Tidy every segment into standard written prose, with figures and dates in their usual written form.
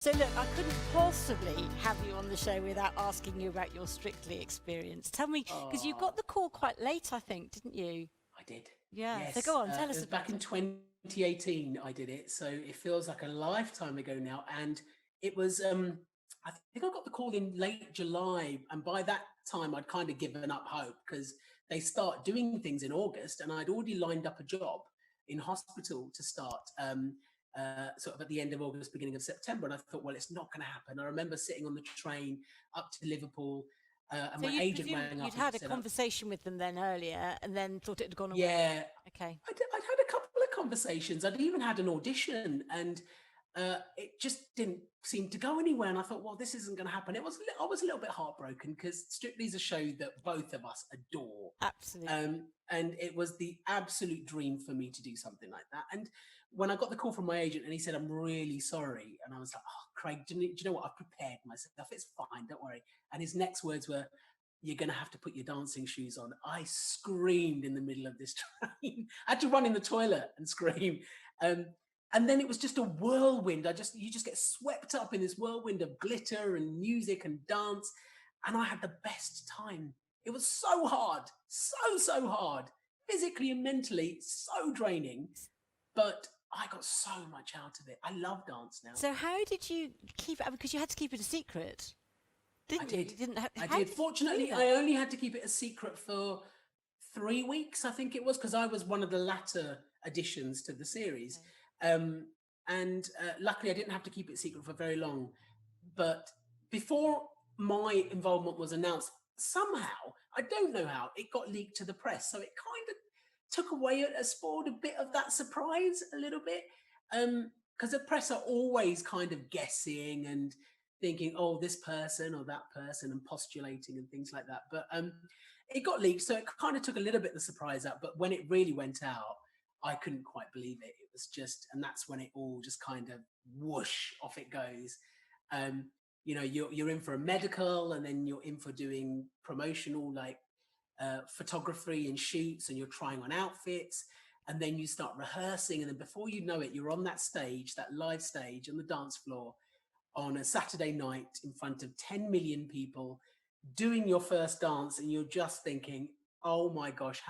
So look, I couldn't possibly have you on the show without asking you about your Strictly experience. Tell me, because you got Oh, the call quite late, I think, didn't you? I did. Yeah. So Yes. go on, tell It us was back about in it. 2018 I did it. So it feels like a lifetime ago now. And it was, I think I got the call in late July. And by that time, I'd kind of given up hope because they start doing things in August. And I'd already lined up a job in hospital to start sort of at the end of August, beginning of September. And I thought, well, it's not going to happen. I remember sitting on the train up to Liverpool. And So my you'd agent presumed rang you'd up and had a said, conversation with them then earlier and then thought it had gone away. yeah, Okay. I'd had a couple of conversations. I'd even had an audition, and it just didn't seem to go anywhere. And I thought, well, this isn't going to happen. I was a little bit heartbroken because Strictly is a show that both of us adore, Absolutely. and it was the absolute dream for me to do something like that. And when I got the call from my agent, and he said, "I'm really sorry," and I was like, "Oh, Craig, do you know what? I've prepared myself. It's fine. Don't worry." And his next words were, "You're going to have to put your dancing shoes on." I screamed in the middle of this train. I had to run in the toilet and scream. Um, and then it was just a whirlwind. You just get swept up in this whirlwind of glitter and music and dance. And I had the best time. It was so hard, so hard, physically and mentally, so draining. But I got so much out of it. I love dance now. So how did you keep it? Because you had to keep it a secret, I didn't you? did. You didn't have. I How did. did you do Fortunately, that? I only had to keep it a secret for 3 weeks, I think it was, because I was one of the latter additions to the series. Okay. Um, and luckily, I didn't have to keep it secret for very long. But before my involvement was announced, somehow, I don't know how, it got leaked to the press. So it kind of took away, spoiled a bit of that surprise a little bit. Because the press are always kind of guessing and thinking, oh, this person or that person, and postulating and things like that. But it got leaked, so it kind of took a little bit the surprise out. But when it really went out, I couldn't quite believe it. It was just, and that's when it all just kind of whoosh off it goes. Um, you're in for a medical, and then you're in for doing promotional like photography and shoots, and you're trying on outfits, and then you start rehearsing, and then before you know it, you're on that stage, that live stage on the dance floor on a Saturday night in front of 10 million people doing your first dance, and you're just thinking, oh my gosh,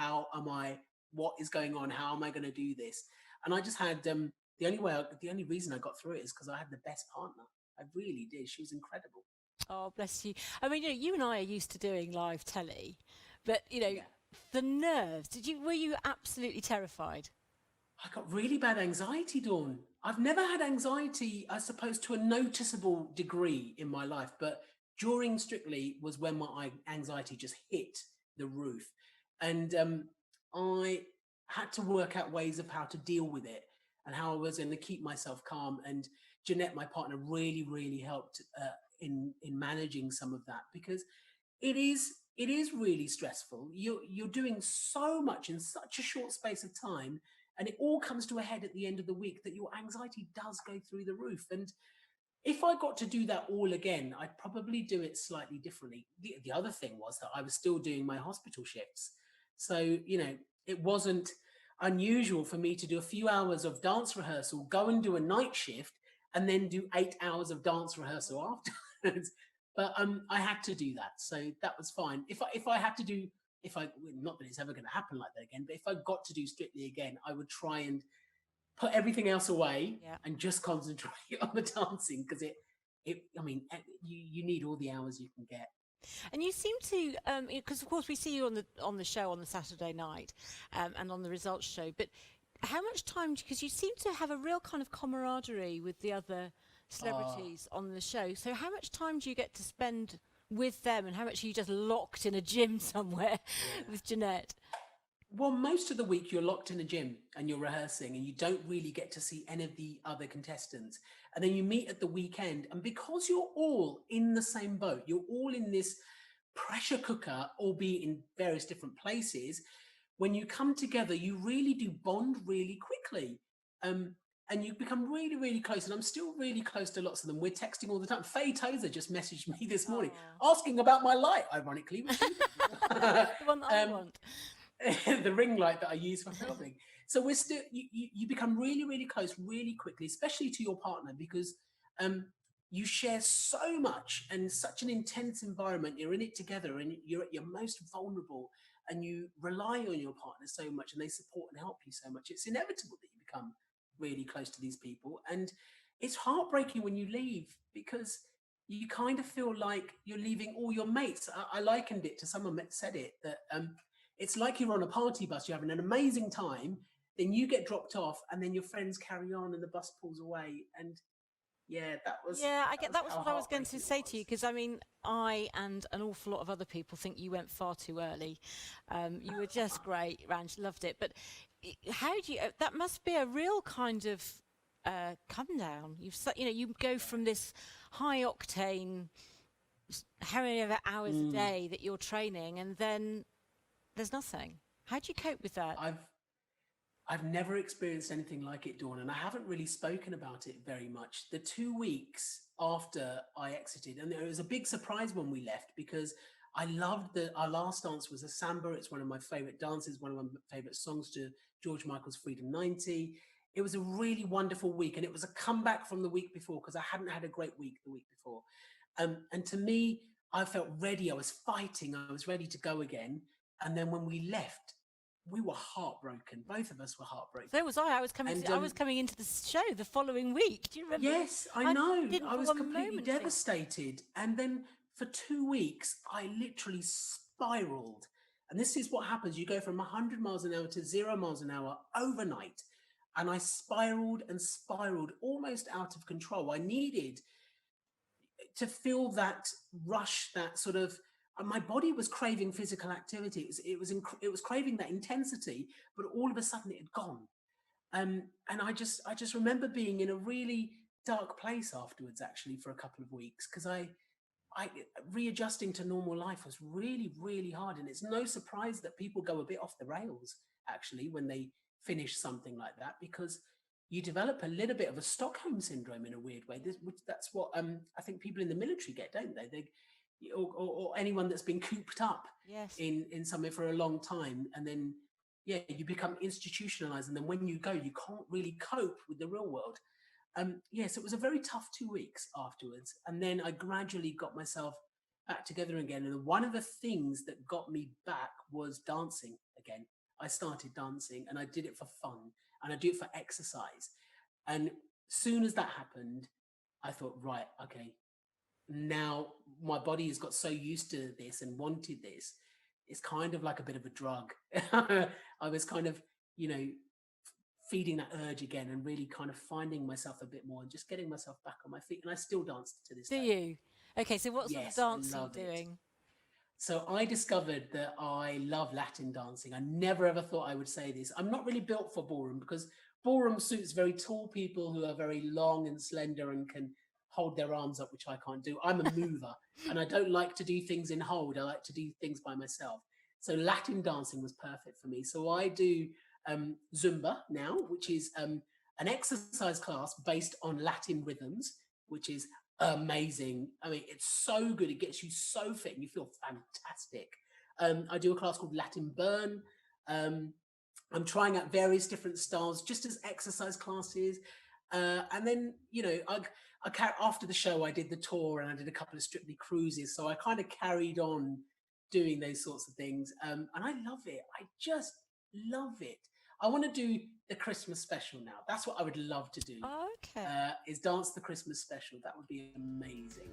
what is going on? How am I going to do this? And I just had the only reason I got through it is because I had the best partner. I really did. She was incredible. Oh, bless you. I mean, you and I are used to doing live telly, but Yeah. the nerves. Were you absolutely terrified? I got really bad anxiety, Dawn. I've never had anxiety, I suppose, to a noticeable degree in my life, but during Strictly was when my anxiety just hit the roof. And I had to work out ways of how to deal with it and how I was going to keep myself calm. And Janette, my partner, really helped in managing some of that, because it is really stressful. You're doing so much in such a short space of time, and it all comes to a head at the end of the week that your anxiety does go through the roof. And if I got to do that all again, I'd probably do it slightly differently. The other thing was that I was still doing my hospital shifts, so it wasn't unusual for me to do a few hours of dance rehearsal, go and do a night shift, and then do 8 hours of dance rehearsal afterwards. But I had to do that, so that was fine. If I had to do, if I not that it's ever going to happen like that again, but if I got to do Strictly again, I would try and put everything else away Yeah. and just concentrate on the dancing, because I mean, you need all the hours you can get. And you seem to, because of course we see you on the show on the Saturday night, and on the results show. But how much time? Because you seem to have a real kind of camaraderie with the other Oh, celebrities on the show. So how much time do you get to spend with them, and how much are you just locked in a gym somewhere yeah. with Janette? Well, most of the week you're locked in a gym and you're rehearsing, and you don't really get to see any of the other contestants. And then you meet at the weekend, and because you're all in the same boat, you're all in this pressure cooker, albeit in various different places. When you come together, you really do bond really quickly. Um, and you become really close. And I'm still really close to lots of them. We're texting all the time. Faye Tozer just messaged me this morning Oh, asking about my light, ironically, which she did. the one that I um, want. the ring light that I use for filming. So we're still, you become really close really quickly, especially to your partner, because um, you share so much and such an intense environment. You're in it together and you're at your most vulnerable, and you rely on your partner so much and they support and help you so much. It's inevitable that you become really close to these people. And it's heartbreaking when you leave, because you kind of feel like you're leaving all your mates. I likened it to someone that said it, that it's like you're on a party bus, you're having an amazing time, then you get dropped off and then your friends carry on and the bus pulls away. And yeah, Yeah, I get that was how what I was going to heartbreaking it say to you, was. because I mean, I and an awful lot of other people think you went far too early. You were just great, Ranj, loved it. But how do you? That must be a real kind of come down. You know, you go from this high octane, how many ever hours a Mm. day that you're training, and then there's nothing. How do you cope with that? I've never experienced anything like it, Dawn, and I haven't really spoken about it very much. The 2 weeks after I exited, and it was a big surprise when we left, because I loved our last dance was a samba. It's one of my favorite dances, one of my favorite songs to George Michael's Freedom 90. It was a really wonderful week, and it was a comeback from the week before, because I hadn't had a great week the week before. And to me, I felt ready. I was fighting. I was ready to go again. And then when we left, we were heartbroken. Both of us were heartbroken. So was I. And I was coming into the show the following week. Do you remember? yes, I I know. didn't I for was one completely moment think. devastated. And then for 2 weeks, I literally spiraled. And this is what happens. You go from 100 miles an hour to 0 miles an hour overnight. And I spiraled and spiraled almost out of control. I needed to feel that rush, that sort of, my body was craving physical activity. It was craving that intensity, but all of a sudden it had gone. And I just remember being in a really dark place afterwards, actually, for a couple of weeks, because I readjusting to normal life was really, really hard. And it's no surprise that people go a bit off the rails, actually, when they finish something like that, because you develop a little bit of a Stockholm syndrome in a weird way. That's what I think people in the military get, don't they? Or anyone that's been cooped up Yes. in somewhere for a long time, and then yeah, you become institutionalized, and then when you go, you can't really cope with the real world. Yes, it was a very tough 2 weeks afterwards, and then I gradually got myself back together again. And one of the things that got me back was dancing again. I started dancing, and I did it for fun, and I do it for exercise. And soon as that happened, I thought, right, okay, now my body has got so used to this and wanted this. It's kind of like a bit of a drug. I was kind of, you know, feeding that urge again and really kind of finding myself a bit more and just getting myself back on my feet. And I still dance to this Do day. you? Okay, so what sort of Yes, I dance are you love it. doing? So I discovered that I love Latin dancing. I never ever thought I would say this. I'm not really built for ballroom, because ballroom suits very tall people who are very long and slender and can hold their arms up, which I can't do. I'm a mover and I don't like to do things in hold. I like to do things by myself. So Latin dancing was perfect for me. So I do Zumba now, which is an exercise class based on Latin rhythms, which is amazing. I mean, it's so good. It gets you so fit and you feel fantastic. I do a class called Latin Burn. I'm trying out various different styles just as exercise classes. And then, you know, after the show, I did the tour and I did a couple of Strictly cruises. So I kind of carried on doing those sorts of things. And I love it. I just love it. I want to do the Christmas special now. That's what I would love to do. Okay. Is dance the Christmas special. That would be amazing.